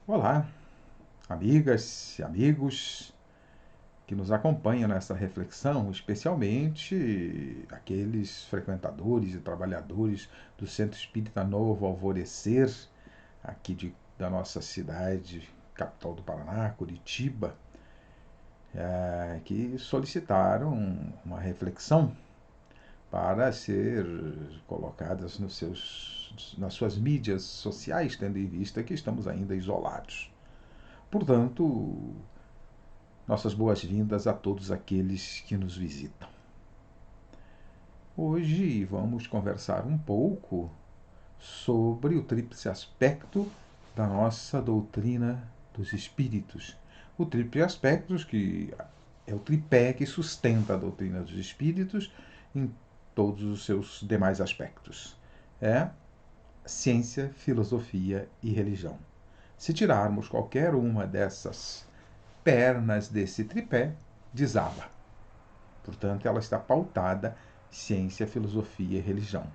Olá, amigas e amigos que nos acompanham nessa reflexão, especialmente aqueles frequentadores e trabalhadores do Centro Espírita Novo Alvorecer, da nossa cidade, capital do Paraná, Curitiba, que solicitaram uma reflexão para ser colocadas nas suas mídias sociais, tendo em vista que estamos ainda isolados. Portanto, nossas boas-vindas a todos aqueles que nos visitam. Hoje vamos conversar um pouco sobre o tríplice aspecto da nossa doutrina dos espíritos. O tríplice aspecto que é o tripé que sustenta a doutrina dos espíritos em todos os seus demais aspectos. É ciência, filosofia e religião. Se tirarmos qualquer uma dessas pernas desse tripé, desaba. Portanto, ela está pautada ciência, filosofia e religião.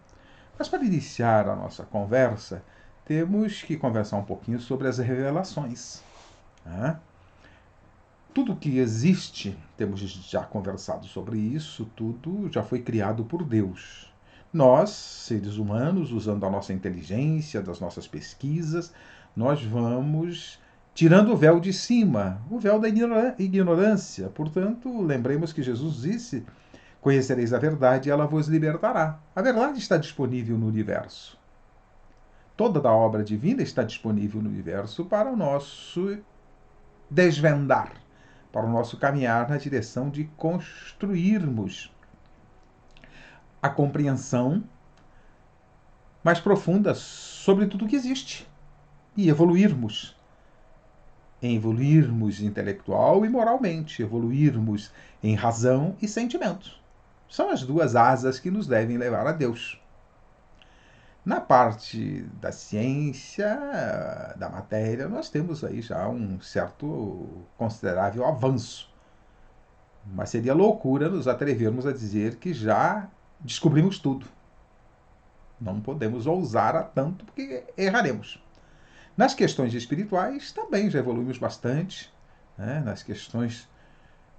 Mas para iniciar a nossa conversa, temos que conversar um pouquinho sobre as revelações. Né? Tudo que existe, temos já conversado sobre isso, tudo já foi criado por Deus. Nós, seres humanos, usando a nossa inteligência, das nossas pesquisas, nós vamos tirando o véu de cima, o véu da ignorância. Portanto, lembremos que Jesus disse: Conhecereis a verdade e ela vos libertará. A verdade está disponível no universo. Toda a obra divina está disponível no universo para o nosso desvendar, para o nosso caminhar na direção de construirmos a compreensão mais profunda sobre tudo que existe e evoluirmos intelectual e moralmente, evoluirmos em razão e sentimento. São as duas asas que nos devem levar a Deus. Na parte da ciência, da matéria, nós temos aí já um certo considerável avanço. Mas seria loucura nos atrevermos a dizer que já descobrimos tudo. Não podemos ousar a tanto porque erraremos. Nas questões espirituais também já evoluímos bastante, né? Nas questões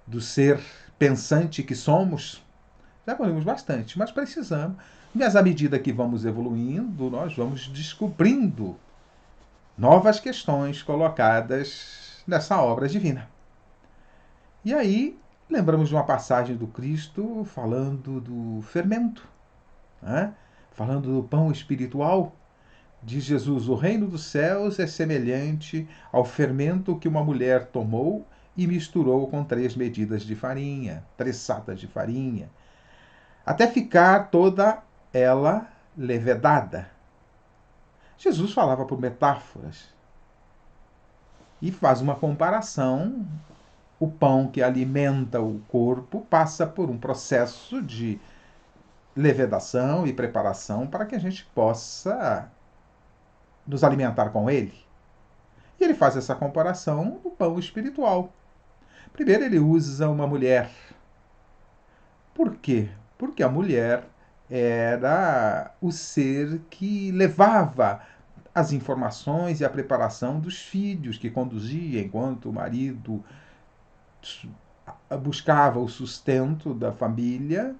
do ser pensante que somos, já evoluímos bastante, mas precisamos, mas à medida que vamos evoluindo, nós vamos descobrindo novas questões colocadas nessa obra divina. E aí, lembramos de uma passagem do Cristo falando do fermento, né? Falando do pão espiritual. Diz Jesus: o reino dos céus é semelhante ao fermento que uma mulher tomou e misturou com 3 medidas de farinha, 3 sacas de farinha, até ficar toda ela levedada. Jesus falava por metáforas e faz uma comparação. O pão que alimenta o corpo passa por um processo de levedação e preparação para que a gente possa nos alimentar com ele. E ele faz essa comparação do pão espiritual. Primeiro, ele usa uma mulher. Por quê? Porque a mulher era o ser que levava as informações e a preparação dos filhos, que conduzia enquanto o marido buscava o sustento da família,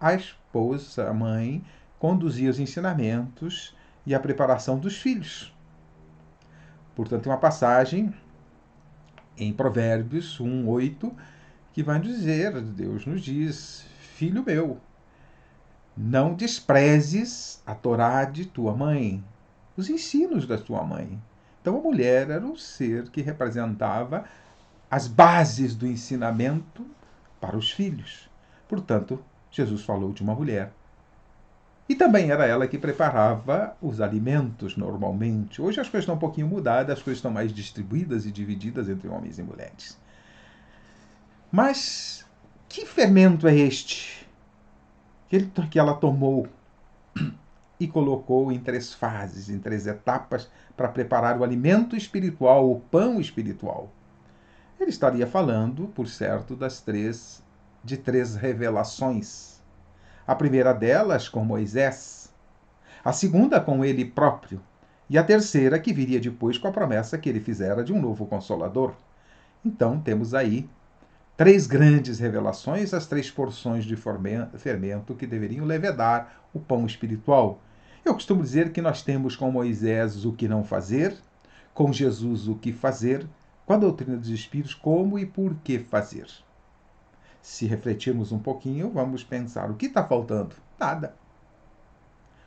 a esposa, a mãe, conduzia os ensinamentos e a preparação dos filhos. Portanto, tem uma passagem em Provérbios 1:8 que vai dizer, Deus nos diz: filho meu, não desprezes a Torá de tua mãe, os ensinos da tua mãe. Então a mulher era o ser que representava as bases do ensinamento para os filhos. Portanto, Jesus falou de uma mulher. E também era ela que preparava os alimentos normalmente. Hoje as coisas estão um pouquinho mudadas, as coisas estão mais distribuídas e divididas entre homens e mulheres. Mas que fermento é este que ela tomou e colocou em 3 fases, em 3 etapas, para preparar o alimento espiritual, o pão espiritual? Ele estaria falando, por certo, de 3 revelações. A primeira delas com Moisés, a segunda com ele próprio E a terceira que viria depois com a promessa que ele fizera de um novo Consolador. Então temos aí três grandes revelações, as três porções de fermento que deveriam levedar o pão espiritual. Eu costumo dizer que nós temos com Moisés o que não fazer, com Jesus o que fazer, com a doutrina dos Espíritos como e por que fazer. Se refletirmos um pouquinho, vamos pensar: o que está faltando? Nada.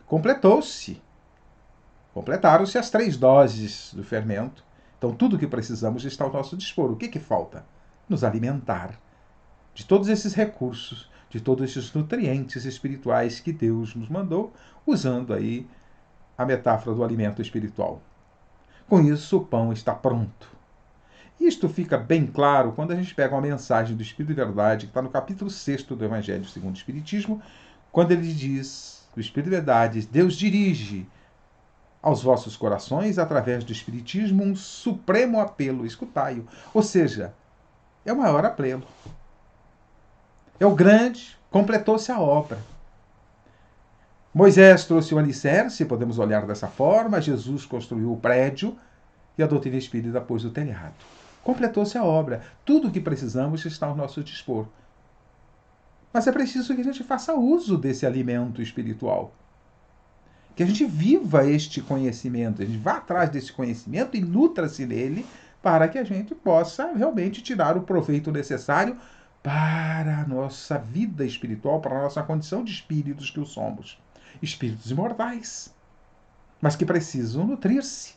Completou-se. Completaram-se as 3 doses do fermento. Então, tudo o que precisamos está ao nosso dispor. O que falta? Nos alimentar de todos esses recursos, de todos esses nutrientes espirituais que Deus nos mandou, usando aí a metáfora do alimento espiritual. Com isso, o pão está pronto. Isto fica bem claro quando a gente pega uma mensagem do Espírito de Verdade, que está no capítulo 6º do Evangelho segundo o Espiritismo, quando ele diz, o Espírito de Verdade, Deus dirige aos vossos corações, através do Espiritismo, um supremo apelo, escutai-o. Ou seja, é o maior apelo. É o grande, completou-se a obra. Moisés trouxe o alicerce, podemos olhar dessa forma, Jesus construiu o prédio e a doutrina espírita pôs o telhado. Completou-se a obra. Tudo o que precisamos está ao nosso dispor. Mas é preciso que a gente faça uso desse alimento espiritual. Que a gente viva este conhecimento, a gente vá atrás desse conhecimento e nutra-se nele para que a gente possa realmente tirar o proveito necessário para a nossa vida espiritual, para a nossa condição de espíritos que o somos. Espíritos imortais, mas que precisam nutrir-se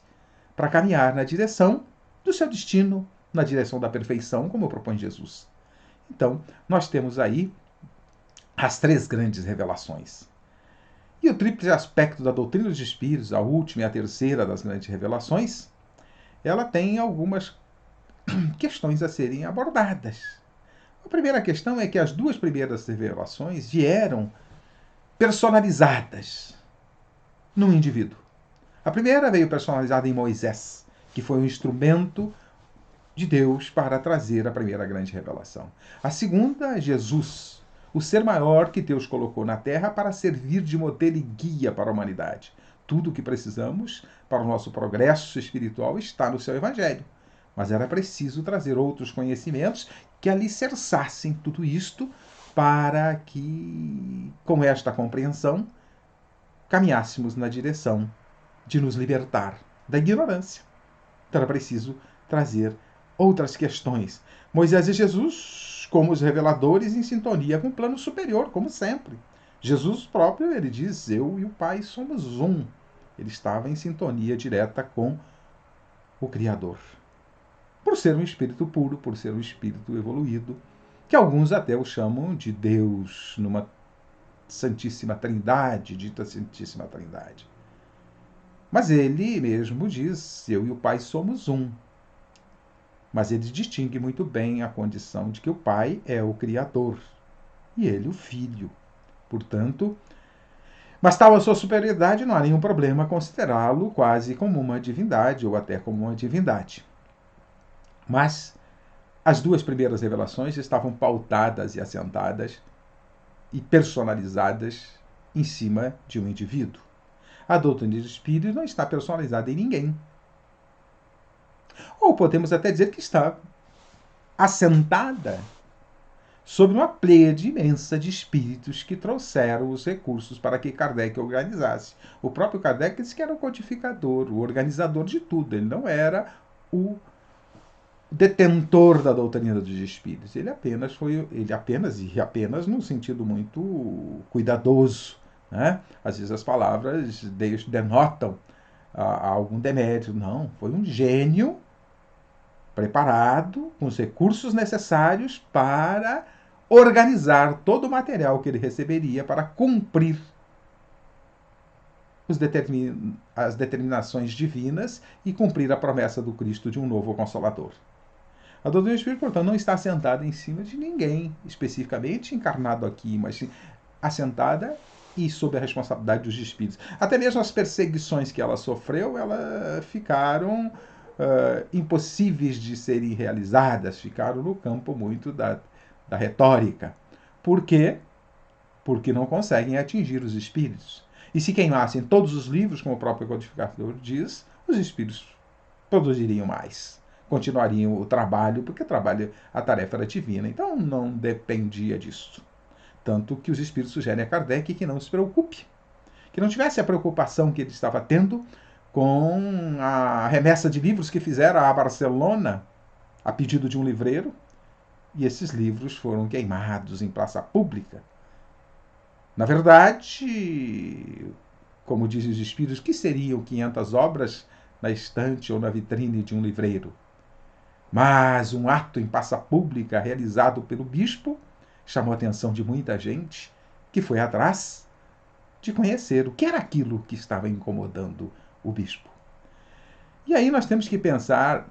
para caminhar na direção do seu destino, na direção da perfeição, como propõe Jesus. Então, nós temos aí as 3 grandes revelações. E o tríplice aspecto da doutrina dos espíritos, a última e a terceira das grandes revelações, ela tem algumas questões a serem abordadas. A primeira questão é que as 2 primeiras revelações vieram personalizadas num indivíduo. A primeira veio personalizada em Moisés, que foi um instrumento de Deus para trazer a primeira grande revelação. A segunda, Jesus, o ser maior que Deus colocou na Terra para servir de modelo e guia para a humanidade. Tudo o que precisamos para o nosso progresso espiritual está no seu Evangelho. Mas era preciso trazer outros conhecimentos que alicerçassem tudo isto para que, com esta compreensão, caminhássemos na direção de nos libertar da ignorância. Então era preciso trazer outras questões. Moisés e Jesus, como os reveladores, em sintonia com o plano superior, como sempre. Jesus próprio, ele diz, eu e o Pai somos um. Ele estava em sintonia direta com o Criador. Por ser um espírito puro, por ser um espírito evoluído, que alguns até o chamam de Deus numa Santíssima Trindade, dita Santíssima Trindade. Mas ele mesmo diz, eu e o Pai somos um. Mas ele distingue muito bem a condição de que o Pai é o Criador e ele o Filho. Portanto, mas tal a sua superioridade, não há nenhum problema considerá-lo quase como uma divindade ou até como uma divindade. Mas as 2 primeiras revelações estavam pautadas e assentadas e personalizadas em cima de um indivíduo. A doutrina do Espírito não está personalizada em ninguém. Ou podemos até dizer que está assentada sobre uma pleiade imensa de espíritos que trouxeram os recursos para que Kardec organizasse. O próprio Kardec disse que era o codificador, o organizador de tudo. Ele não era o detentor da doutrina dos espíritos. Ele apenas num sentido muito cuidadoso, né? Às vezes as palavras denotam algum demérito. Não, foi um gênio preparado com os recursos necessários para organizar todo o material que ele receberia para cumprir as determinações divinas e cumprir a promessa do Cristo de um novo Consolador. A doutrina do Espírito, portanto, não está assentada em cima de ninguém, especificamente encarnado aqui, mas assentada e sob a responsabilidade dos espíritos. Até mesmo as perseguições que ela sofreu, elas ficaram impossíveis de serem realizadas, ficaram no campo muito da retórica. Por quê? Porque não conseguem atingir os espíritos. E se queimassem todos os livros, como o próprio codificador diz, os espíritos produziriam mais. Continuariam o trabalho, porque a tarefa era divina. Então não dependia disso. Tanto que os espíritos sugerem a Kardec que não se preocupe, que não tivesse a preocupação que ele estava tendo com a remessa de livros que fizeram a Barcelona a pedido de um livreiro, e esses livros foram queimados em praça pública. Na verdade, como dizem os espíritos, que seriam 500 obras na estante ou na vitrine de um livreiro? Mas um ato em praça pública realizado pelo bispo chamou a atenção de muita gente que foi atrás de conhecer o que era aquilo que estava incomodando o bispo. E aí nós temos que pensar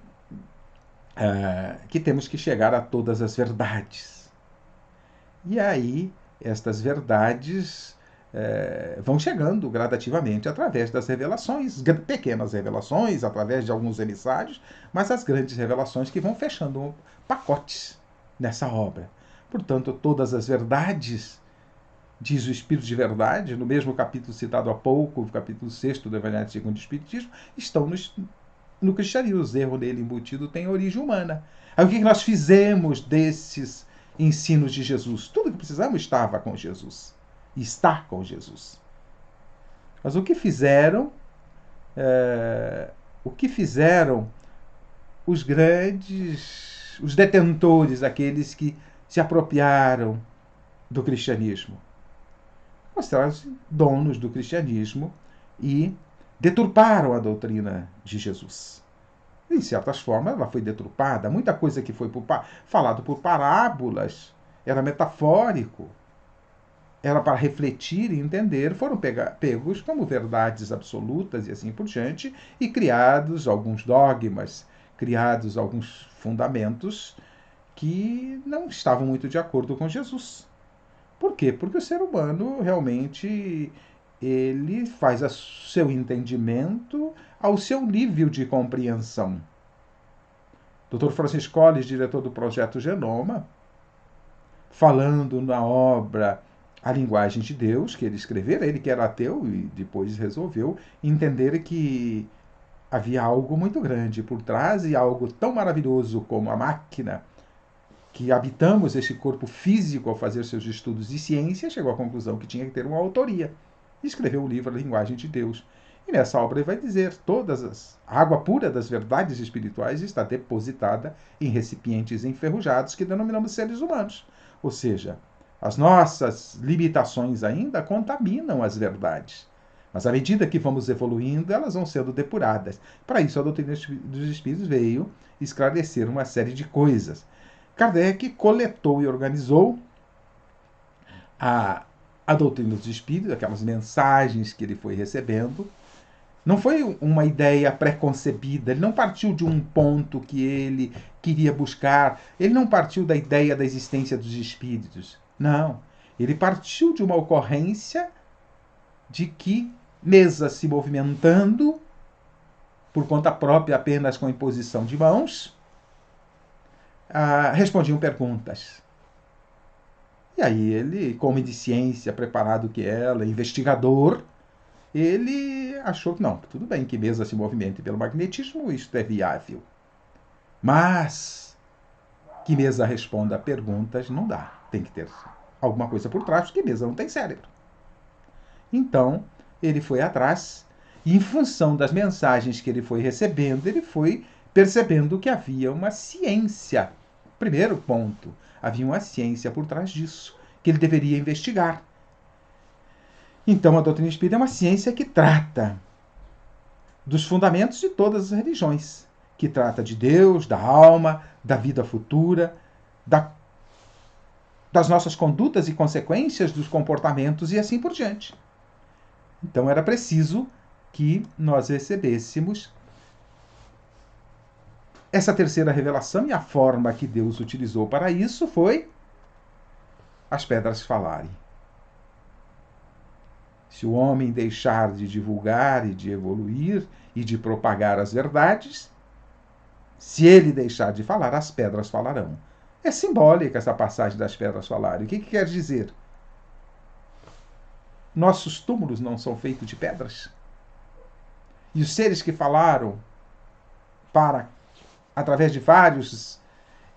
que temos que chegar a todas as verdades. E aí estas verdades vão chegando gradativamente através das revelações, pequenas revelações, através de alguns emissários, mas as grandes revelações que vão fechando pacotes nessa obra. Portanto, todas as verdades, diz o Espírito de Verdade, no mesmo capítulo citado há pouco, o capítulo 6 do Evangelho segundo o Espiritismo, estão no cristianismo. O erro nele embutido tem origem humana. Aí o que nós fizemos desses ensinos de Jesus? Tudo que precisamos estava com Jesus. Está com Jesus. Mas o que fizeram os grandes, os detentores, aqueles que se apropriaram do cristianismo? Mostraram-se donos do cristianismo e deturparam a doutrina de Jesus. Em certas formas, ela foi deturpada. Muita coisa que foi falado por parábolas era metafórico, era para refletir e entender, foram pegos como verdades absolutas e assim por diante, e criados alguns dogmas, criados alguns fundamentos que não estavam muito de acordo com Jesus. Por quê? Porque o ser humano realmente ele faz o seu entendimento ao seu nível de compreensão. Dr. Francisco Colles, diretor do Projeto Genoma, falando na obra A Linguagem de Deus, que ele escrevera, ele que era ateu e depois resolveu entender que havia algo muito grande por trás e algo tão maravilhoso como a máquina que habitamos esse corpo físico ao fazer seus estudos de ciência, chegou à conclusão que tinha que ter uma autoria. E escreveu o livro A Linguagem de Deus. E nessa obra ele vai dizer a água pura das verdades espirituais está depositada em recipientes enferrujados que denominamos seres humanos. Ou seja, as nossas limitações ainda contaminam as verdades. Mas à medida que vamos evoluindo, elas vão sendo depuradas. Para isso, a doutrina dos Espíritos veio esclarecer uma série de coisas. Kardec coletou e organizou a doutrina dos Espíritos, aquelas mensagens que ele foi recebendo. Não foi uma ideia pré-concebida, ele não partiu de um ponto que ele queria buscar, ele não partiu da ideia da existência dos espíritos. Não. Ele partiu de uma ocorrência de que mesas se movimentando por conta própria, apenas com imposição de mãos, respondiam perguntas. E aí ele, como de ciência, preparado que ela, investigador, ele achou que não, tudo bem que mesa se movimente pelo magnetismo, isso é viável. Mas que mesa responda a perguntas não dá. Tem que ter alguma coisa por trás, porque mesa não tem cérebro. Então, ele foi atrás e, em função das mensagens que ele foi recebendo, ele foi percebendo que havia uma ciência. Primeiro ponto, havia uma ciência por trás disso, que ele deveria investigar. Então, a doutrina espírita é uma ciência que trata dos fundamentos de todas as religiões, que trata de Deus, da alma, da vida futura, das nossas condutas e consequências dos comportamentos e assim por diante. Então, era preciso que nós recebêssemos essa terceira revelação, e a forma que Deus utilizou para isso foi as pedras falarem. Se o homem deixar de divulgar e de evoluir e de propagar as verdades, se ele deixar de falar, as pedras falarão. É simbólica essa passagem das pedras falarem. O que quer dizer? nossos túmulos não são feitos de pedras? E os seres que falaram através de vários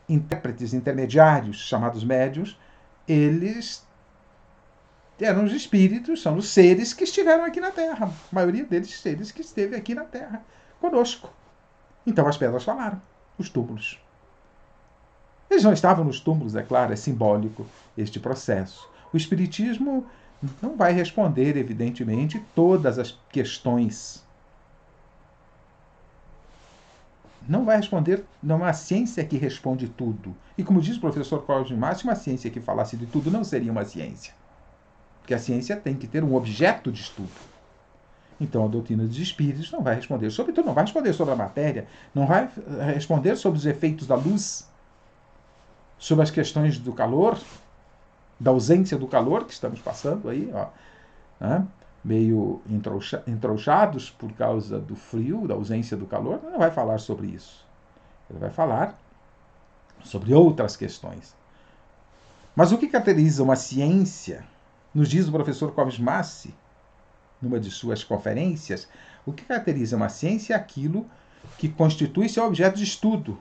intérpretes intermediários, chamados médiuns, eles eram os espíritos, são os seres que estiveram aqui na Terra. A maioria deles, seres que esteve aqui na Terra conosco. Então as pedras falaram, os túmulos. Eles não estavam nos túmulos, é claro, é simbólico este processo. O Espiritismo não vai responder, evidentemente, todas as questões. Não vai responder, não é uma ciência que responde tudo. E como diz o professor Cláudio Márcio, uma ciência que falasse de tudo não seria uma ciência. Porque a ciência tem que ter um objeto de estudo. Então a doutrina dos espíritos não vai responder sobre tudo, não vai responder sobre a matéria, não vai responder sobre os efeitos da luz, sobre as questões do calor, da ausência do calor que estamos passando aí, ó, né? Meio entrouxados por causa do frio, da ausência do calor, não vai falar sobre isso. Ele vai falar sobre outras questões. Mas o que caracteriza uma ciência, nos diz o professor Covas Massi, numa de suas conferências, o que caracteriza uma ciência é aquilo que constitui seu objeto de estudo.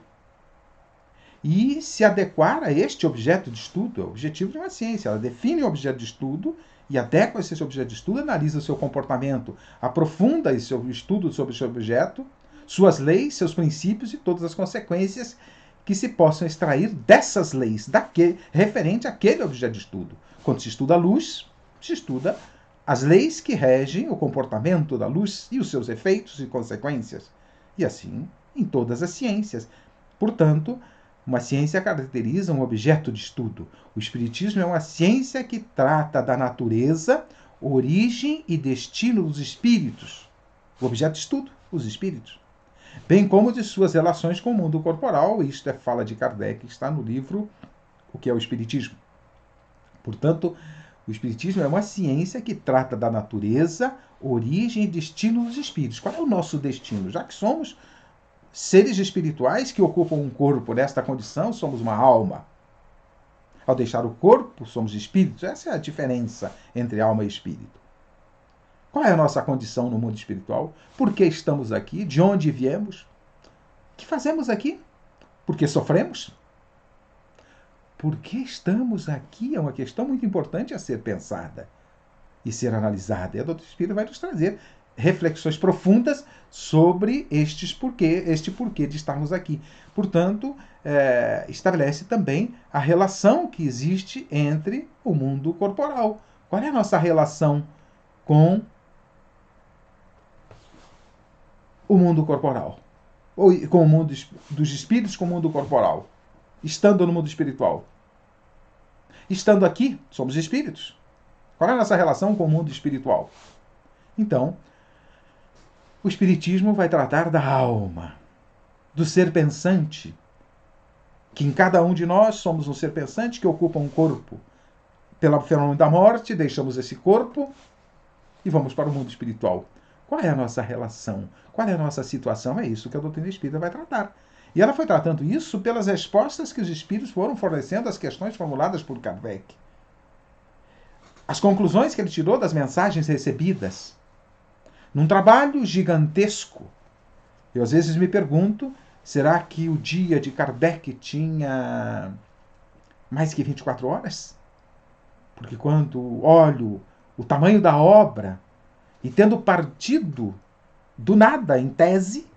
E se adequar a este objeto de estudo, é o objetivo de uma ciência. Ela define o objeto de estudo e adequa esse objeto de estudo, analisa o seu comportamento, aprofunda esse estudo sobre o seu objeto, suas leis, seus princípios e todas as consequências que se possam extrair dessas leis, referente àquele objeto de estudo. Quando se estuda a luz, se estuda as leis que regem o comportamento da luz e os seus efeitos e consequências. E assim em todas as ciências. Portanto, uma ciência caracteriza um objeto de estudo. O Espiritismo é uma ciência que trata da natureza, origem e destino dos espíritos. O objeto de estudo, os espíritos. Bem como de suas relações com o mundo corporal. Isto é fala de Kardec, que está no livro O que é o Espiritismo. Portanto, o Espiritismo é uma ciência que trata da natureza, origem e destino dos espíritos. Qual é o nosso destino? Já que somos seres espirituais que ocupam um corpo nesta condição, somos uma alma. Ao deixar o corpo, somos espíritos. Essa é a diferença entre alma e espírito. Qual é a nossa condição no mundo espiritual? Por que estamos aqui? De onde viemos? O que fazemos aqui? Por que sofremos? Por que estamos aqui? É uma questão muito importante a ser pensada e ser analisada. E a doutrina espírita vai nos trazer reflexões profundas sobre este porquê de estarmos aqui. Portanto, estabelece também a relação que existe entre o mundo corporal. Qual é a nossa relação com o mundo corporal? Ou com o mundo dos espíritos com o mundo corporal? Estando no mundo espiritual. Estando aqui, somos espíritos. Qual é a nossa relação com o mundo espiritual? Então, o Espiritismo vai tratar da alma, do ser pensante, que em cada um de nós somos um ser pensante que ocupa um corpo. Pelo fenômeno da morte, deixamos esse corpo e vamos para o mundo espiritual. Qual é a nossa relação? Qual é a nossa situação? É isso que a doutrina espírita vai tratar. E ela foi tratando isso pelas respostas que os espíritos foram fornecendo às questões formuladas por Kardec. As conclusões que ele tirou das mensagens recebidas. Num trabalho gigantesco. Eu às vezes me pergunto, será que o dia de Kardec tinha mais que 24 horas? Porque quando olho o tamanho da obra, e tendo partido do nada, em tese,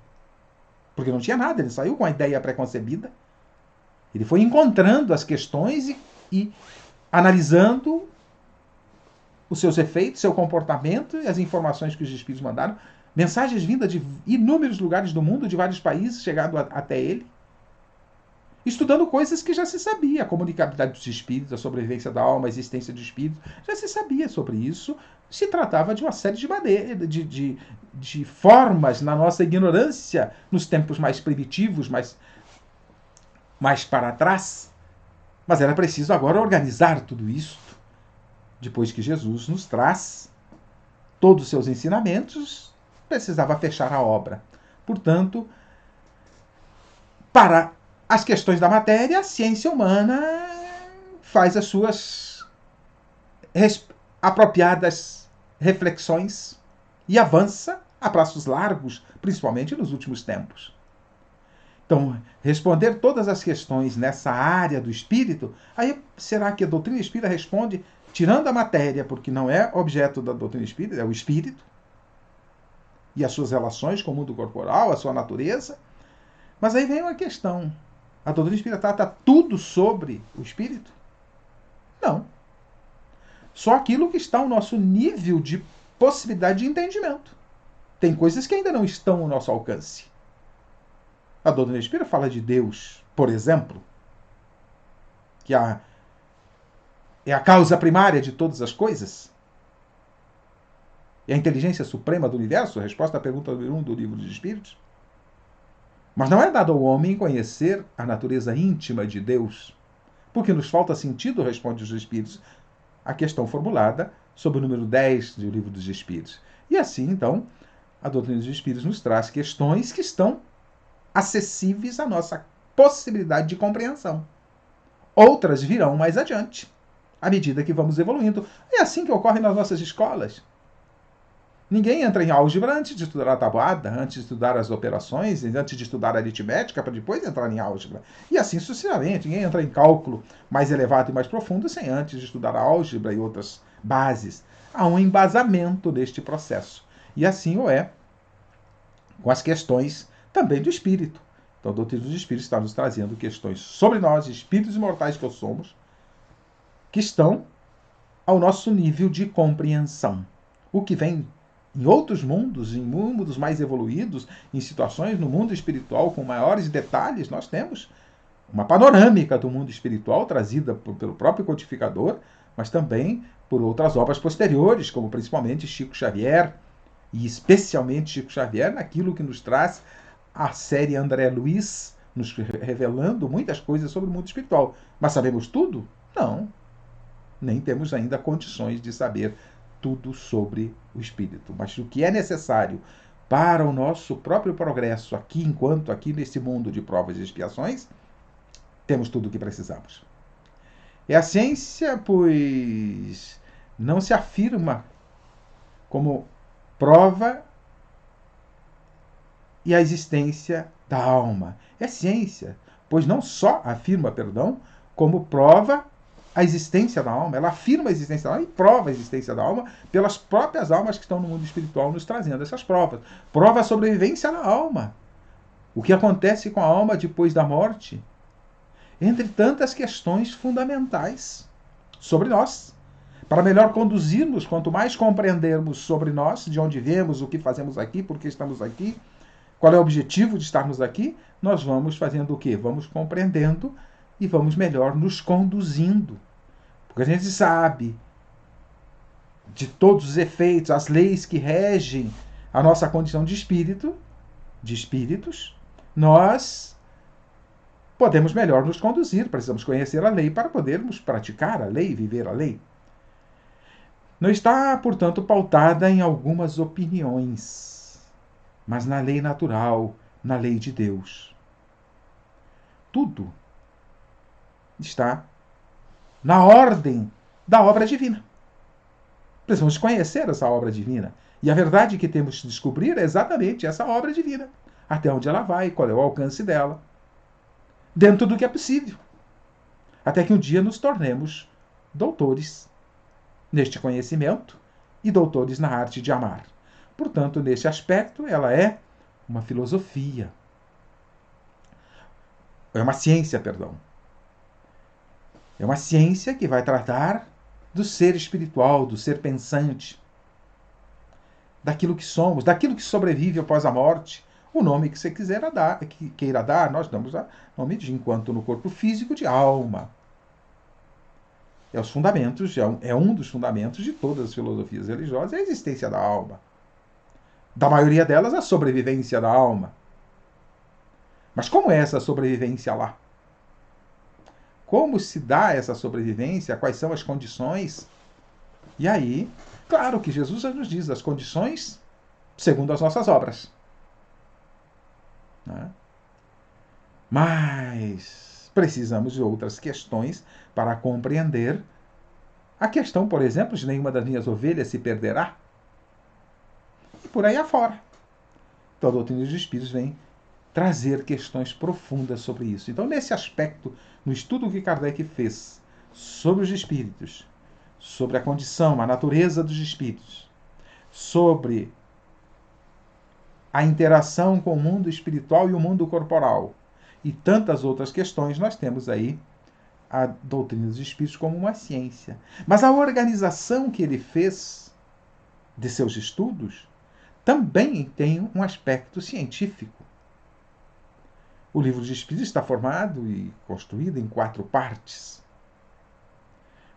porque não tinha nada, ele saiu com a ideia pré-concebida, ele foi encontrando as questões e analisando os seus efeitos, seu comportamento e as informações que os espíritos mandaram, mensagens vindas de inúmeros lugares do mundo, de vários países, chegando até ele, estudando coisas que já se sabia, a comunicabilidade dos espíritos, a sobrevivência da alma, a existência do espírito, já se sabia sobre isso, se tratava de uma série de formas na nossa ignorância, nos tempos mais primitivos, mais para trás, mas era preciso agora organizar tudo isso. Depois que Jesus nos traz todos os seus ensinamentos, precisava fechar a obra. Portanto, para as questões da matéria, a ciência humana faz as suas apropriadas reflexões e avança a passos largos, principalmente nos últimos tempos. Então, responder todas as questões nessa área do espírito, aí será que a doutrina espírita responde tirando a matéria, porque não é objeto da doutrina espírita, é o espírito e as suas relações com o mundo corporal, a sua natureza. Mas aí vem uma questão. A doutrina espírita trata tudo sobre o espírito? Não. Só aquilo que está ao nosso nível de possibilidade de entendimento. Tem coisas que ainda não estão ao nosso alcance. A doutrina espírita fala de Deus, por exemplo, que é a causa primária de todas as coisas. É a inteligência suprema do universo, a resposta à pergunta número 1 do Livro dos Espíritos. Mas não é dado ao homem conhecer a natureza íntima de Deus, porque nos falta sentido, responde os Espíritos, a questão formulada sob o número 10 do Livro dos Espíritos. E assim, então, a doutrina dos Espíritos nos traz questões que estão acessíveis à nossa possibilidade de compreensão. Outras virão mais adiante, à medida que vamos evoluindo. É assim que ocorre nas nossas escolas. Ninguém entra em álgebra antes de estudar a tabuada, antes de estudar as operações, antes de estudar a aritmética, para depois entrar em álgebra. E assim sucessivamente. Ninguém entra em cálculo mais elevado e mais profundo sem antes de estudar a álgebra e outras bases. Há um embasamento neste processo. E assim o é com as questões também do espírito. Então, a doutrina dos espíritos está nos trazendo questões sobre nós, espíritos imortais que somos, que estão ao nosso nível de compreensão. O que vem em outros mundos, em mundos mais evoluídos, em situações no mundo espiritual com maiores detalhes, nós temos uma panorâmica do mundo espiritual trazida pelo próprio codificador, mas também por outras obras posteriores, como principalmente Chico Xavier, e especialmente Chico Xavier, naquilo que nos traz a série André Luiz, nos revelando muitas coisas sobre o mundo espiritual. Mas sabemos tudo? Não. Nem temos ainda condições de saber tudo sobre o espírito. Mas o que é necessário para o nosso próprio progresso aqui, enquanto aqui nesse mundo de provas e expiações, temos tudo o que precisamos. É a ciência, pois não se afirma como prova e a existência da alma. É ciência, pois não só afirma, como prova a existência da alma, ela afirma a existência da alma e prova a existência da alma pelas próprias almas que estão no mundo espiritual nos trazendo essas provas. Prova a sobrevivência da alma. O que acontece com a alma depois da morte? Entre tantas questões fundamentais sobre nós. Para melhor conduzirmos, quanto mais compreendermos sobre nós, de onde viemos, o que fazemos aqui, por que estamos aqui, qual é o objetivo de estarmos aqui, nós vamos fazendo o quê? Vamos compreendendo e vamos melhor nos conduzindo. Porque a gente sabe de todos os efeitos, as leis que regem a nossa condição de espírito, de espíritos, nós podemos melhor nos conduzir. Precisamos conhecer a lei para podermos praticar a lei, viver a lei. Não está, portanto, pautada em algumas opiniões, mas na lei natural, na lei de Deus. Tudo está na ordem da obra divina. Precisamos conhecer essa obra divina. E a verdade que temos que descobrir é exatamente essa obra divina. Até onde ela vai, qual é o alcance dela. Dentro do que é possível. Até que um dia nos tornemos doutores neste conhecimento e doutores na arte de amar. Portanto, nesse aspecto, ela é uma filosofia. É uma ciência, É uma ciência que vai tratar do ser espiritual, do ser pensante, daquilo que somos, daquilo que sobrevive após a morte. O nome que você queira dar, nós damos o nome de, enquanto no corpo físico, de alma. É os fundamentos, é um dos fundamentos de todas as filosofias religiosas, é a existência da alma. Da maioria delas, a sobrevivência da alma. Mas como é essa sobrevivência lá? Como se dá essa sobrevivência? Quais são as condições? E aí, claro que Jesus já nos diz as condições segundo as nossas obras. Né? Mas precisamos de outras questões para compreender a questão, por exemplo, de nenhuma das minhas ovelhas se perderá. e por aí afora. Então a doutrina dos espíritos vem trazer questões profundas sobre isso. Então, nesse aspecto, no estudo que Kardec fez sobre os espíritos, sobre a condição, a natureza dos espíritos, sobre a interação com o mundo espiritual e o mundo corporal, e tantas outras questões, nós temos aí a doutrina dos espíritos como uma ciência. Mas a organização que ele fez de seus estudos também tem um aspecto científico. O livro dos Espíritos está formado e construído em 4 partes.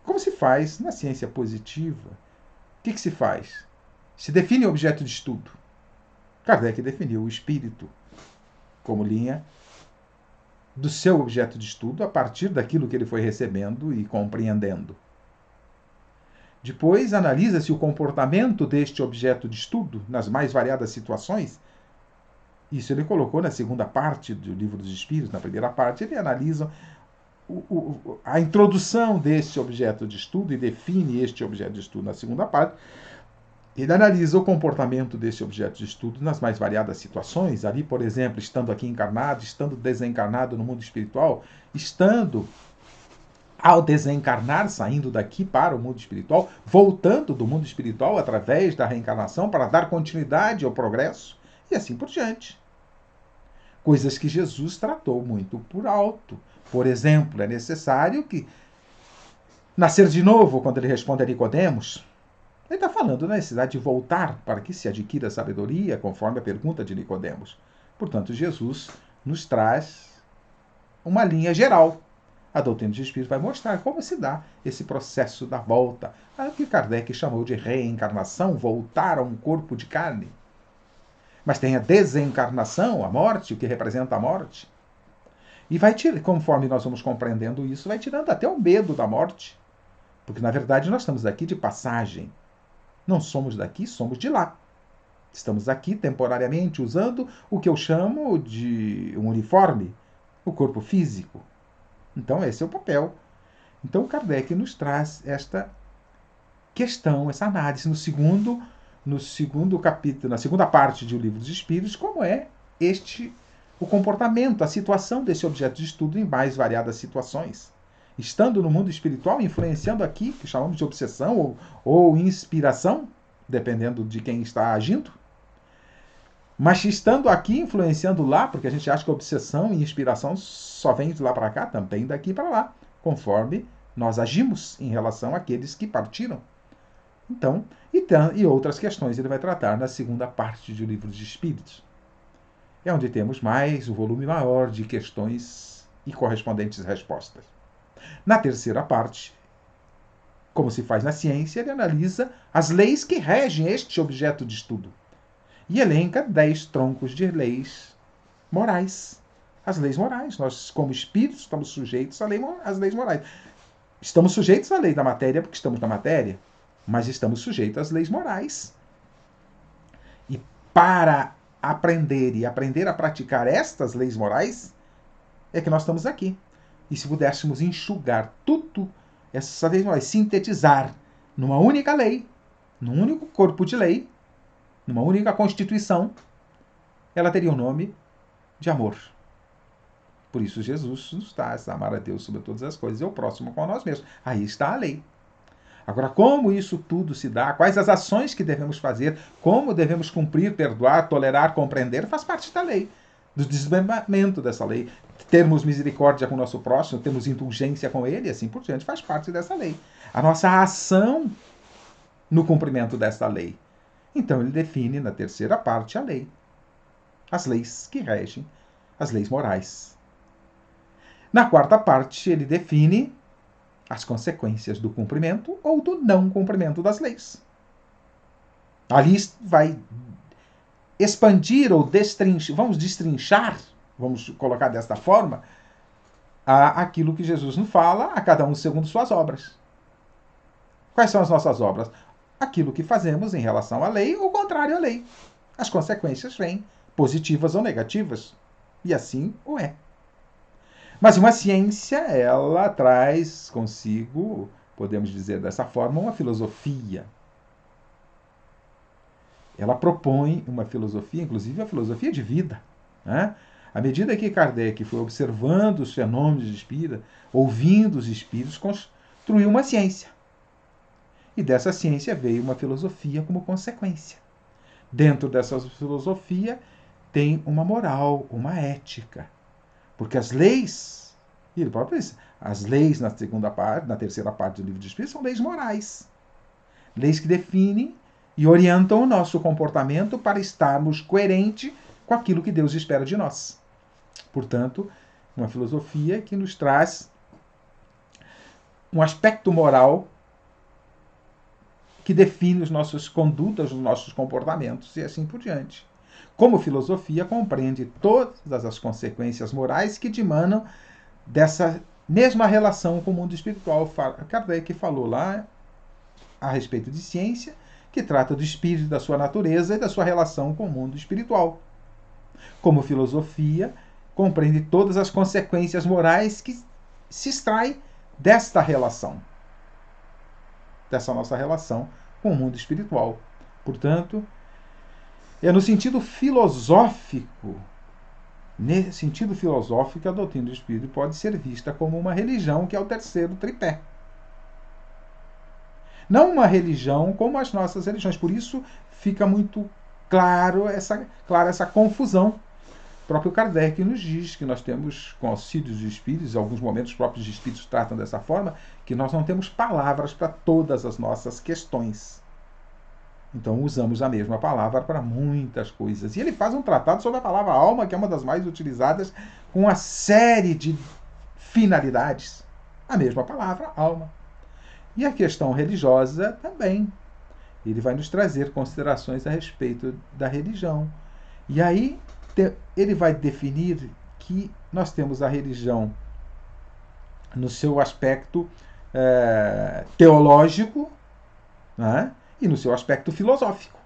Como se faz na ciência positiva? O que se faz? Se define o objeto de estudo. Kardec definiu o espírito como linha do seu objeto de estudo a partir daquilo que ele foi recebendo e compreendendo. Depois, analisa-se o comportamento deste objeto de estudo nas mais variadas situações. Isso ele colocou na segunda parte do Livro dos Espíritos. Na primeira parte, ele analisa a introdução deste objeto de estudo e define este objeto de estudo. Na segunda parte, ele analisa o comportamento desse objeto de estudo nas mais variadas situações. Ali, por exemplo, estando aqui encarnado, estando desencarnado no mundo espiritual, estando ao desencarnar, saindo daqui para o mundo espiritual, voltando do mundo espiritual através da reencarnação para dar continuidade ao progresso e assim por diante. Coisas que Jesus tratou muito por alto. Por exemplo, é necessário que nascer de novo, quando ele responde a Nicodemos, ele está falando da necessidade de voltar para que se adquira sabedoria, conforme a pergunta de Nicodemos. Portanto, Jesus nos traz uma linha geral. A doutrina dos Espíritos vai mostrar como se dá esse processo da volta, a que Kardec chamou de reencarnação, voltar a um corpo de carne. Mas tem a desencarnação, a morte, o que representa a morte. E vai conforme nós vamos compreendendo isso, vai tirando até o medo da morte. Porque, na verdade, nós estamos aqui de passagem. Não somos daqui, somos de lá. Estamos aqui temporariamente usando o que eu chamo de um uniforme, o corpo físico. Então, esse é o papel. Então, Kardec nos traz esta questão, essa análise no segundo capítulo, na segunda parte do Livro dos Espíritos, como é o comportamento, a situação desse objeto de estudo em mais variadas situações. Estando no mundo espiritual, influenciando aqui, que chamamos de obsessão ou inspiração, dependendo de quem está agindo. Mas estando aqui, influenciando lá, porque a gente acha que a obsessão e inspiração só vem de lá para cá, também daqui para lá, conforme nós agimos em relação àqueles que partiram. Então, e outras questões ele vai tratar na segunda parte do Livro dos Espíritos. É onde temos mais o volume maior de questões e correspondentes respostas. Na terceira parte, como se faz na ciência, ele analisa as leis que regem este objeto de estudo e elenca 10 troncos de leis morais. As leis morais. Nós, como espíritos, estamos sujeitos às leis morais. Estamos sujeitos à lei da matéria porque estamos na matéria, mas estamos sujeitos às leis morais. E para aprender a praticar estas leis morais, é que nós estamos aqui. E se pudéssemos enxugar tudo essas leis morais, sintetizar numa única lei, num único corpo de lei, numa única constituição, ela teria o nome de amor. Por isso Jesus nos traz amar a Deus sobre todas as coisas e o próximo com nós mesmos. Aí está a lei. Agora, como isso tudo se dá, quais as ações que devemos fazer, como devemos cumprir, perdoar, tolerar, compreender, faz parte da lei, do desmembramento dessa lei. Termos misericórdia com o nosso próximo, termos indulgência com ele, e assim por diante, faz parte dessa lei. A nossa ação no cumprimento dessa lei. Então ele define na terceira parte a lei. As leis que regem, as leis morais. Na quarta parte ele define as consequências do cumprimento ou do não cumprimento das leis. Ali vai expandir ou destrinchar, vamos colocar desta forma, aquilo que Jesus nos fala, a cada um segundo suas obras. Quais são as nossas obras? Aquilo que fazemos em relação à lei ou contrário à lei. As consequências vêm, positivas ou negativas. E assim o é. Mas uma ciência, ela traz consigo, podemos dizer dessa forma, uma filosofia. ela propõe uma filosofia, inclusive a filosofia de vida, né? À medida que Kardec foi observando os fenômenos de espírito, ouvindo os espíritos, construiu uma ciência. E dessa ciência veio uma filosofia como consequência. Dentro dessa filosofia tem uma moral, uma ética. Porque as leis, e ele próprio disse, as leis na terceira parte do livro de Espírito são leis morais. Leis que definem e orientam o nosso comportamento para estarmos coerentes com aquilo que Deus espera de nós. Portanto, uma filosofia que nos traz um aspecto moral que define as nossas condutas, os nossos comportamentos e assim por diante. Como filosofia, compreende todas as consequências morais que dimanam dessa mesma relação com o mundo espiritual. Kardec falou lá a respeito de ciência, que trata do espírito, da sua natureza e da sua relação com o mundo espiritual. Como filosofia, compreende todas as consequências morais que se extraem desta relação, dessa nossa relação com o mundo espiritual. Portanto, é no sentido filosófico, nesse sentido filosófico, a doutrina do Espírito pode ser vista como uma religião, que é o terceiro tripé. Não uma religião como as nossas religiões. Por isso fica muito clara essa confusão. O próprio Kardec nos diz que nós temos, com auxílios de espíritos, em alguns momentos os próprios espíritos tratam dessa forma, que nós não temos palavras para todas as nossas questões. Então usamos a mesma palavra para muitas coisas. E ele faz um tratado sobre a palavra alma, que é uma das mais utilizadas, com uma série de finalidades. A mesma palavra, alma. E a questão religiosa também. Ele vai nos trazer considerações a respeito da religião. E aí ele vai definir que nós temos a religião no seu aspecto teológico, né? E no seu aspecto filosófico.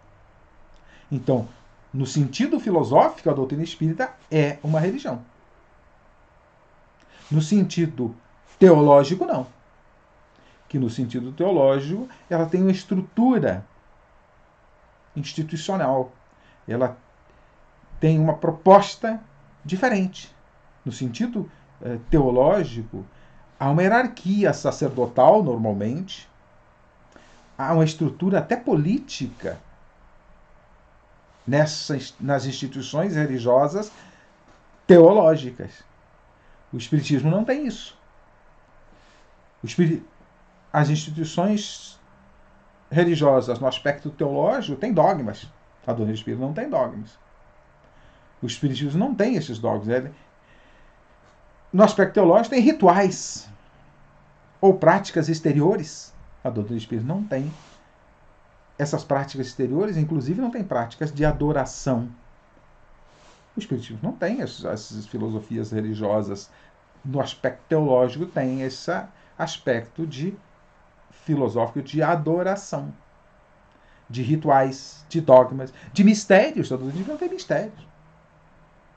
Então, no sentido filosófico, a doutrina espírita é uma religião. No sentido teológico, não. Que no sentido teológico, ela tem uma estrutura institucional. Ela tem uma proposta diferente. No sentido teológico, há uma hierarquia sacerdotal, normalmente, há uma estrutura até política nas instituições religiosas teológicas. O Espiritismo não tem isso. As instituições religiosas, no aspecto teológico, têm dogmas. A doutrina espírita não tem dogmas. O Espiritismo não tem esses dogmas. No aspecto teológico, tem rituais ou práticas exteriores. A doutrina espírita não tem essas práticas exteriores, inclusive não tem práticas de adoração. O Espiritismo não tem essas filosofias religiosas. No aspecto teológico, tem esse aspecto de filosófico de adoração, de rituais, de dogmas, de mistérios. A doutrina espírita não tem mistérios.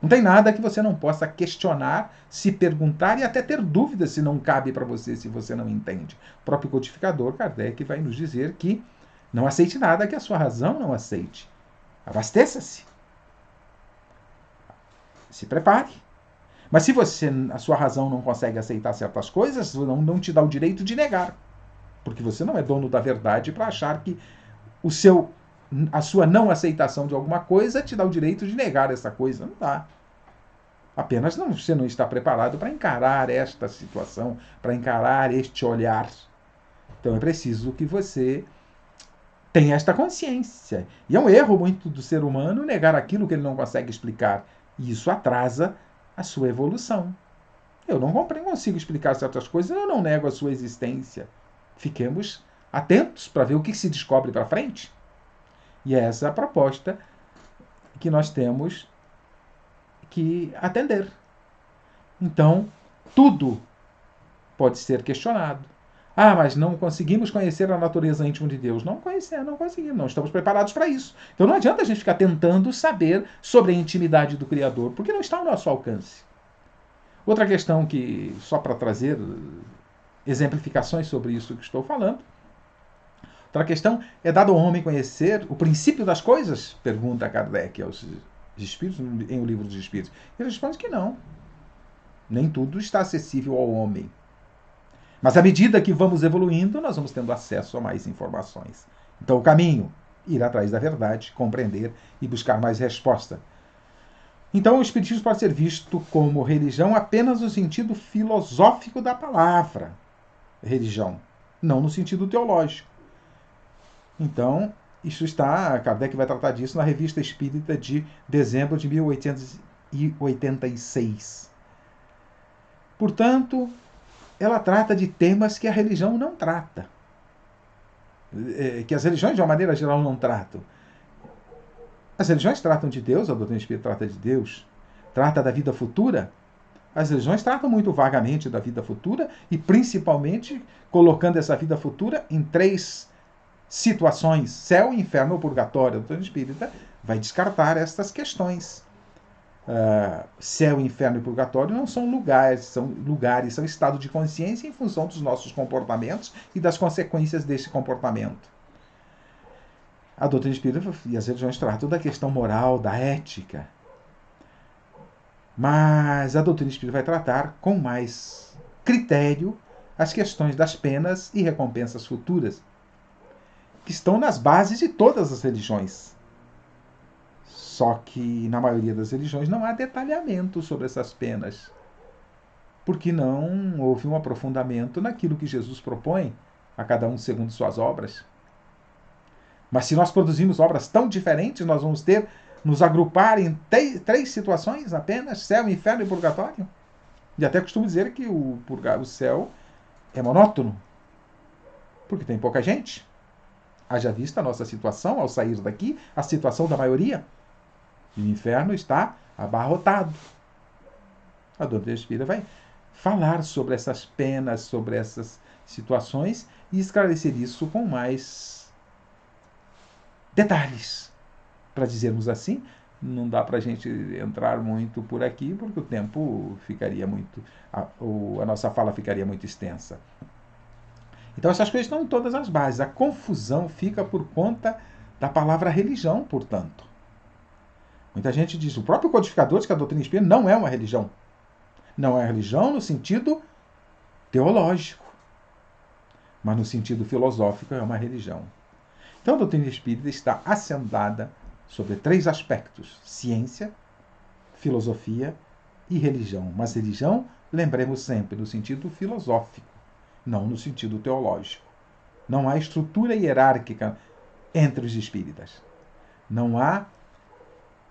Não tem nada que você não possa questionar, se perguntar e até ter dúvidas se não cabe para você, se você não entende. O próprio codificador, Kardec, vai nos dizer que não aceite nada que a sua razão não aceite. Abasteça-se. Se prepare. Mas se a sua razão não consegue aceitar certas coisas, não te dá o direito de negar. Porque você não é dono da verdade para achar que a sua não aceitação de alguma coisa te dá o direito de negar essa coisa. Não dá. Apenas você não está preparado para encarar esta situação, para encarar este olhar. Então é preciso que você tenha esta consciência. E é um erro muito do ser humano negar aquilo que ele não consegue explicar. E isso atrasa a sua evolução. Eu não consigo explicar certas coisas, eu não nego a sua existência. Fiquemos atentos para ver o que se descobre para frente. E é essa a proposta que nós temos que atender. Então, tudo pode ser questionado. Ah, mas não conseguimos conhecer a natureza íntima de Deus. Não conseguimos, não estamos preparados para isso. Então não adianta a gente ficar tentando saber sobre a intimidade do Criador, porque não está ao nosso alcance. Outra questão só para trazer exemplificações sobre isso que estou falando, Outra questão, é dado ao homem conhecer o princípio das coisas? Pergunta Kardec aos espíritos, em O Livro dos Espíritos. Ele responde que não. Nem tudo está acessível ao homem. Mas à medida que vamos evoluindo, nós vamos tendo acesso a mais informações. Então o caminho, ir atrás da verdade, compreender e buscar mais resposta. Então o Espiritismo pode ser visto como religião apenas no sentido filosófico da palavra religião, não no sentido teológico. Então, isso está, Kardec vai tratar disso na Revista Espírita de dezembro de 1886. Portanto, ela trata de temas que a religião não trata, que as religiões, de uma maneira geral, não tratam. As religiões tratam de Deus, a doutrina espírita trata de Deus, trata da vida futura. As religiões tratam muito vagamente da vida futura e, principalmente, colocando essa vida futura em 3 situações: céu, inferno ou purgatório. A doutrina espírita vai descartar estas questões. Céu, inferno e purgatório não são lugares, são estado de consciência em função dos nossos comportamentos e das consequências desse comportamento. A doutrina espírita e as religiões tratam da questão moral, da ética. Mas a doutrina espírita vai tratar com mais critério as questões das penas e recompensas futuras, que estão nas bases de todas as religiões. Só que na maioria das religiões não há detalhamento sobre essas penas, porque não houve um aprofundamento naquilo que Jesus propõe a cada um segundo suas obras. Mas se nós produzimos obras tão diferentes, nós vamos nos agrupar em 3 situações apenas: céu, inferno e purgatório. E até costumo dizer que o céu é monótono, porque tem pouca gente. Haja vista a nossa situação ao sair daqui, a situação da maioria. E o inferno está abarrotado. A doutrina espírita vai falar sobre essas penas, sobre essas situações e esclarecer isso com mais detalhes. Para dizermos assim, não dá para a gente entrar muito por aqui, porque o tempo ficaria muito... a nossa fala ficaria muito extensa. Então essas coisas estão em todas as bases. A confusão fica por conta da palavra religião, portanto. Muita gente diz, o próprio codificador diz que a doutrina espírita não é uma religião. Não é religião no sentido teológico, mas no sentido filosófico é uma religião. Então a doutrina espírita está assentada sobre 3 aspectos: ciência, filosofia e religião. Mas religião, lembremos sempre, no sentido filosófico, não no sentido teológico. Não há estrutura hierárquica entre os espíritas. Não há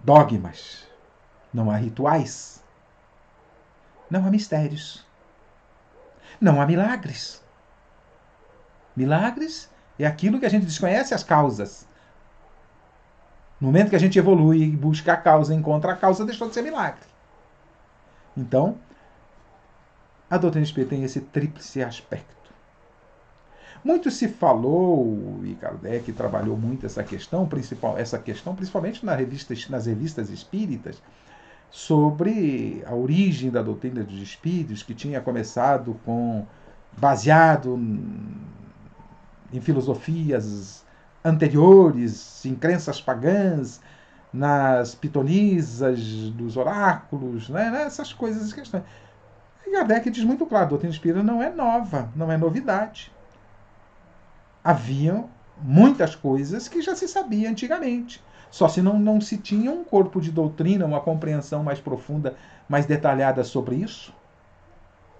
dogmas. Não há rituais. Não há mistérios. Não há milagres. Milagres é aquilo que a gente desconhece as causas. No momento que a gente evolui e busca a causa, encontra a causa, deixou de ser milagre. Então, a doutrina espírita tem esse tríplice aspecto. Muito se falou, e Kardec trabalhou muito essa questão principalmente nas revistas espíritas, sobre a origem da doutrina dos espíritos, que tinha começado baseado em filosofias anteriores, em crenças pagãs, nas pitonisas dos oráculos, né? Essas coisas, essas questões. E Kardec diz muito claro, a doutrina espírita não é nova, não é novidade. Haviam muitas coisas que já se sabia antigamente. Só se não se tinha um corpo de doutrina, uma compreensão mais profunda, mais detalhada sobre isso,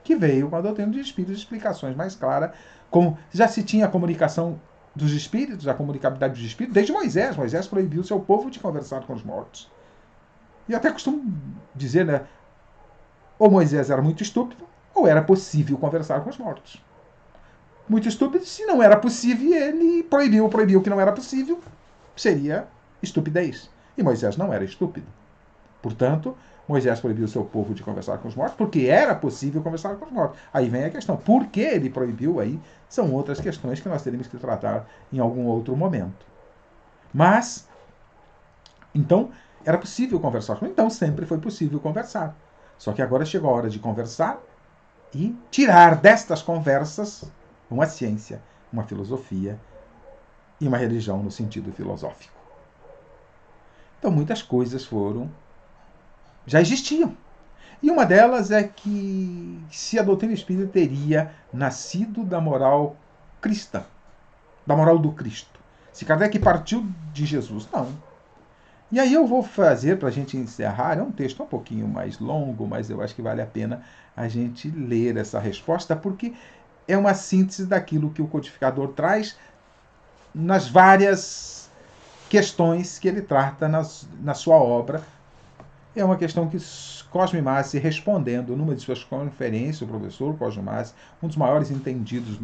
que veio com a doutrina dos espíritos, explicações mais claras, como já se tinha a comunicação dos espíritos, a comunicabilidade dos espíritos, desde Moisés. Moisés proibiu o seu povo de conversar com os mortos. E até costumo dizer, né, ou Moisés era muito estúpido, ou era possível conversar com os mortos. Muito estúpido, se não era possível, ele proibiu que não era possível, seria estupidez. E Moisés não era estúpido. Portanto, Moisés proibiu o seu povo de conversar com os mortos, porque era possível conversar com os mortos. Aí vem a questão, por que ele proibiu? Aí são outras questões que nós teremos que tratar em algum outro momento. Mas, então, era possível conversar com ele. Então, sempre foi possível conversar. Só que agora chegou a hora de conversar e tirar destas conversas uma ciência, uma filosofia e uma religião no sentido filosófico. Então muitas coisas já existiam. E uma delas é que se a doutrina espírita teria nascido da moral cristã, da moral do Cristo. Se Kardec partiu de Jesus, não. E aí eu vou fazer, para a gente encerrar, é um texto um pouquinho mais longo, mas eu acho que vale a pena a gente ler essa resposta, porque é uma síntese daquilo que o codificador traz nas várias questões que ele trata na sua obra. É uma questão que Cosme Massi, respondendo numa de suas conferências, o professor Cosme Massi, um dos maiores entendidos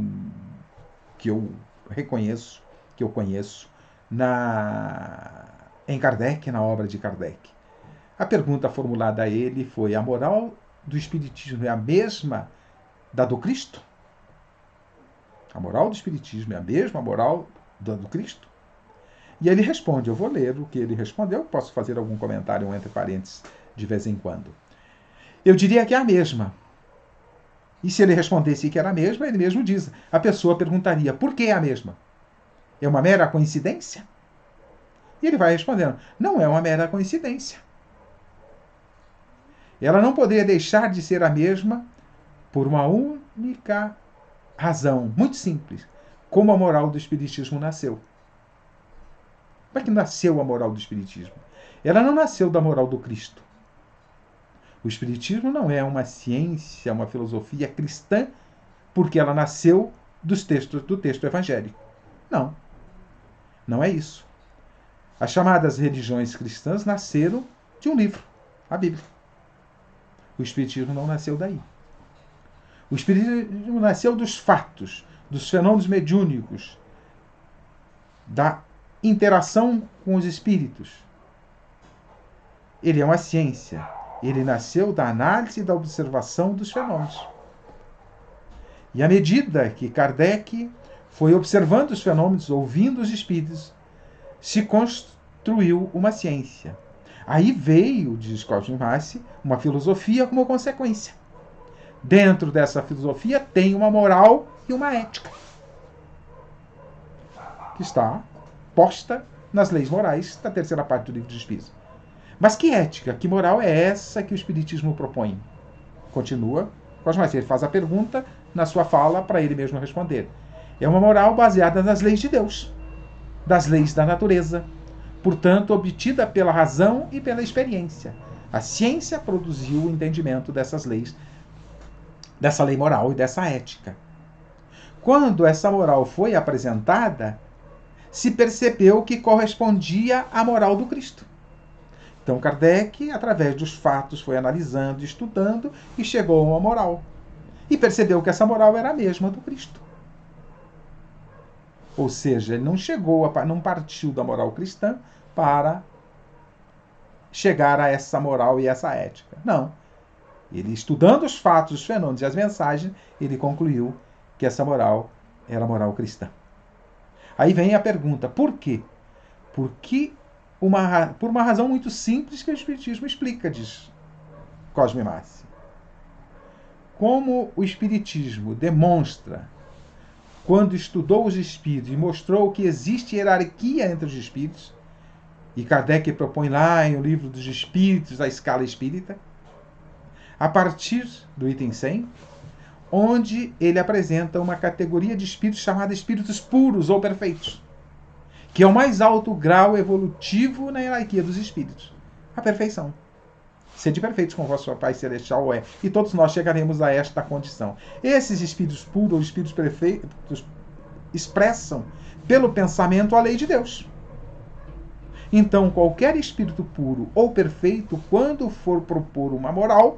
que eu reconheço, que eu conheço, em Kardec, na obra de Kardec. A pergunta formulada a ele foi: a moral do Espiritismo é a mesma da do Cristo? A moral do Espiritismo é a mesma moral da do Cristo? E ele responde, eu vou ler o que ele respondeu, posso fazer algum comentário entre parênteses de vez em quando. Eu diria que é a mesma. E se ele respondesse que era a mesma, ele mesmo diz. A pessoa perguntaria, por que é a mesma? É uma mera coincidência? E ele vai respondendo, não é uma mera coincidência. Ela não poderia deixar de ser a mesma por uma única razão, muito simples, como a moral do Espiritismo nasceu. Como é que nasceu a moral do Espiritismo? Ela não nasceu da moral do Cristo. O Espiritismo não é uma ciência, uma filosofia cristã, porque ela nasceu do texto evangélico. Não. Não é isso. As chamadas religiões cristãs nasceram de um livro, a Bíblia. O Espiritismo não nasceu daí. O Espiritismo nasceu dos fatos, dos fenômenos mediúnicos, da interação com os espíritos. Ele é uma ciência. Ele nasceu da análise e da observação dos fenômenos. E à medida que Kardec foi observando os fenômenos, ouvindo os espíritos, se construiu uma ciência. Aí veio, diz Cosme Massi, uma filosofia como consequência. Dentro dessa filosofia tem uma moral e uma ética, que está posta nas leis morais da terceira parte do Livro dos Espíritos. Mas que ética, que moral é essa que o Espiritismo propõe? Continua Cosme Massi, ele faz a pergunta na sua fala para ele mesmo responder. É uma moral baseada nas leis de Deus, das leis da natureza, portanto, obtida pela razão e pela experiência. A ciência produziu o entendimento dessas leis, dessa lei moral e dessa ética. Quando essa moral foi apresentada, se percebeu que correspondia à moral do Cristo. Então Kardec, através dos fatos, foi analisando, estudando e chegou a uma moral. E percebeu que essa moral era a mesma do Cristo. Ou seja, ele não partiu da moral cristã para chegar a essa moral e essa ética. Não. Ele, estudando os fatos, os fenômenos e as mensagens, ele concluiu que essa moral era a moral cristã. Aí vem a pergunta, por quê? Por uma razão muito simples que o Espiritismo explica, diz Cosme Massi. Como o Espiritismo demonstra, quando estudou os espíritos e mostrou que existe hierarquia entre os espíritos, e Kardec propõe lá em O Livro dos Espíritos a escala espírita, a partir do item 100, onde ele apresenta uma categoria de espíritos chamada espíritos puros ou perfeitos, que é o mais alto grau evolutivo na hierarquia dos espíritos, a perfeição. Sede perfeitos como vosso Pai Celestial é, e todos nós chegaremos a esta condição. Esses espíritos puros ou espíritos perfeitos expressam pelo pensamento a lei de Deus. Então, qualquer espírito puro ou perfeito, quando for propor uma moral,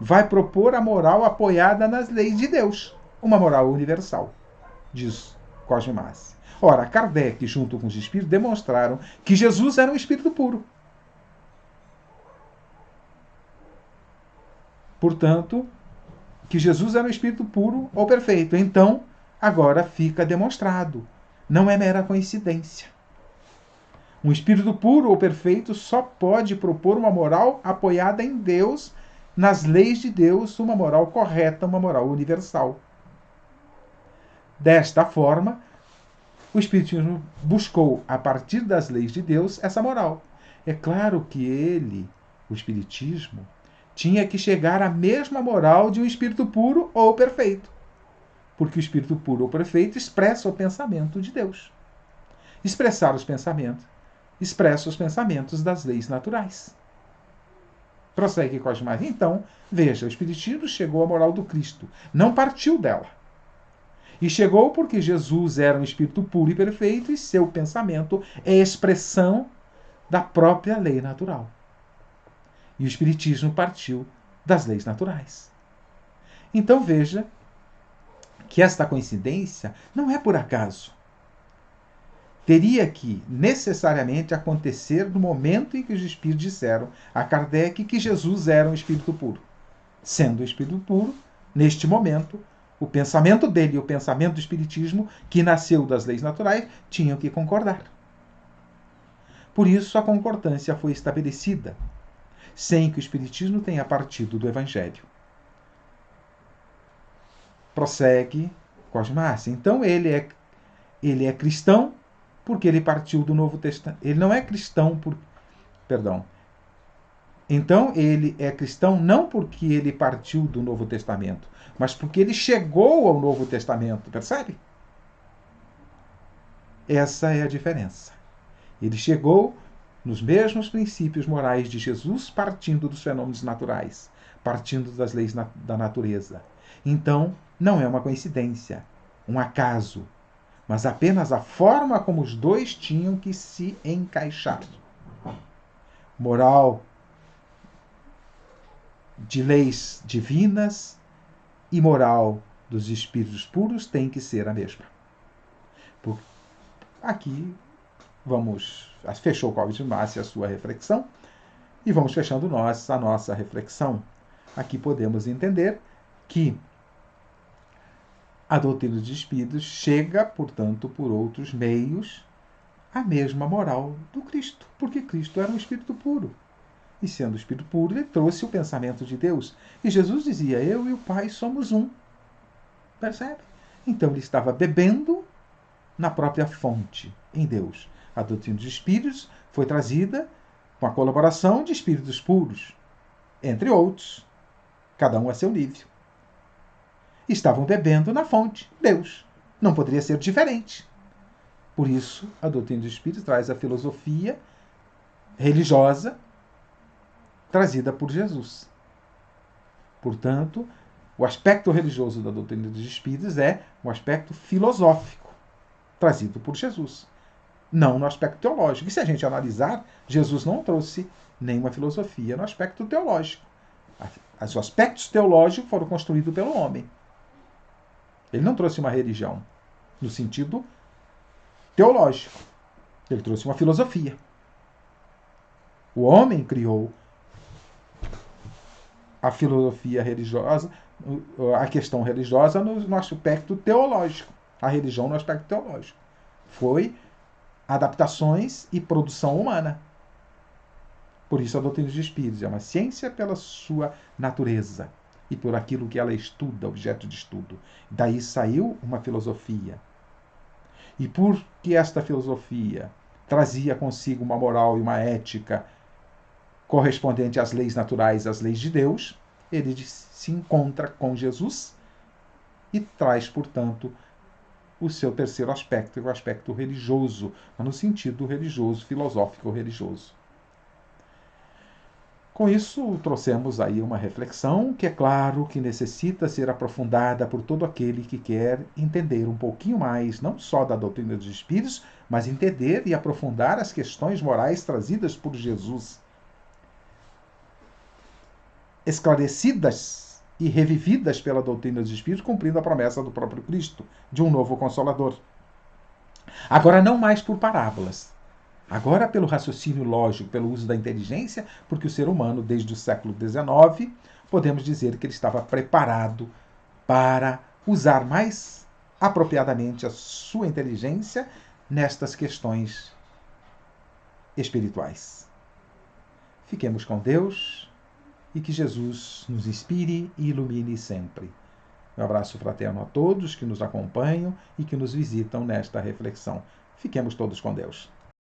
vai propor a moral apoiada nas leis de Deus, uma moral universal, diz Cosme Massi. Ora, Kardec, junto com os espíritos, demonstraram que Jesus era um espírito puro. Portanto, que Jesus era um espírito puro ou perfeito. Então, agora fica demonstrado. Não é mera coincidência. Um espírito puro ou perfeito só pode propor uma moral apoiada em Deus, nas leis de Deus, uma moral correta, uma moral universal. Desta forma, o Espiritismo buscou, a partir das leis de Deus, essa moral. É claro que ele, o Espiritismo, tinha que chegar à mesma moral de um espírito puro ou perfeito. Porque o espírito puro ou perfeito expressa o pensamento de Deus. Expressar os pensamentos, expressa os pensamentos das leis naturais. Prossegue Cosmar. Então, veja, o Espiritismo chegou à moral do Cristo, não partiu dela. E chegou porque Jesus era um espírito puro e perfeito e seu pensamento é expressão da própria lei natural. E o Espiritismo partiu das leis naturais. Então veja que esta coincidência não é por acaso. Teria que necessariamente acontecer no momento em que os espíritos disseram a Kardec que Jesus era um espírito puro. Sendo um espírito puro, neste momento, o pensamento dele e o pensamento do espiritismo, que nasceu das leis naturais, tinham que concordar. Por isso a concordância foi estabelecida, sem que o espiritismo tenha partido do evangelho. Prossegue Cosmar. Então ele é cristão porque ele partiu do Novo Testamento. Ele não é cristão por... Perdão. Então ele é cristão não porque ele partiu do Novo Testamento, mas porque ele chegou ao Novo Testamento, percebe? Essa é a diferença. Ele chegou nos mesmos princípios morais de Jesus, partindo dos fenômenos naturais, partindo das leis da natureza. Então, não é uma coincidência, um acaso, mas apenas a forma como os dois tinham que se encaixar. Moral de leis divinas e moral dos espíritos puros tem que ser a mesma. Aqui fechou o Clóvis de Márcia a sua reflexão e vamos fechando a nossa reflexão. Aqui podemos entender que a doutrina dos espíritos chega, portanto, por outros meios, à mesma moral do Cristo, porque Cristo era um espírito puro. E sendo espírito puro, ele trouxe o pensamento de Deus. E Jesus dizia, eu e o Pai somos um. Percebe? Então ele estava bebendo na própria fonte, em Deus. A doutrina dos espíritos foi trazida com a colaboração de espíritos puros, entre outros, cada um a seu nível. Estavam bebendo na fonte, Deus. Não poderia ser diferente. Por isso, a doutrina dos espíritos traz a filosofia religiosa trazida por Jesus. Portanto, o aspecto religioso da doutrina dos espíritos é um aspecto filosófico trazido por Jesus, não no aspecto teológico. E se a gente analisar, Jesus não trouxe nenhuma filosofia no aspecto teológico. Os aspectos teológicos foram construídos pelo homem. Ele não trouxe uma religião no sentido teológico. Ele trouxe uma filosofia. O homem criou a filosofia religiosa, a questão religiosa no aspecto teológico, a religião no aspecto teológico. Foi adaptações e produção humana. Por isso a doutrina dos espíritos é uma ciência pela sua natureza e por aquilo que ela estuda, objeto de estudo. Daí saiu uma filosofia. E porque esta filosofia trazia consigo uma moral e uma ética correspondente às leis naturais, às leis de Deus, ele se encontra com Jesus e traz, portanto, o seu terceiro aspecto, o aspecto religioso, no sentido religioso, filosófico religioso. Com isso, trouxemos aí uma reflexão que é claro que necessita ser aprofundada por todo aquele que quer entender um pouquinho mais, não só da doutrina dos espíritos, mas entender e aprofundar as questões morais trazidas por Jesus, esclarecidas e revividas pela doutrina dos espíritos, cumprindo a promessa do próprio Cristo, de um novo Consolador. Agora, não mais por parábolas. Agora, pelo raciocínio lógico, pelo uso da inteligência, porque o ser humano, desde o século XIX, podemos dizer que ele estava preparado para usar mais apropriadamente a sua inteligência nestas questões espirituais. Fiquemos com Deus e que Jesus nos inspire e ilumine sempre. Um abraço fraterno a todos que nos acompanham e que nos visitam nesta reflexão. Fiquemos todos com Deus.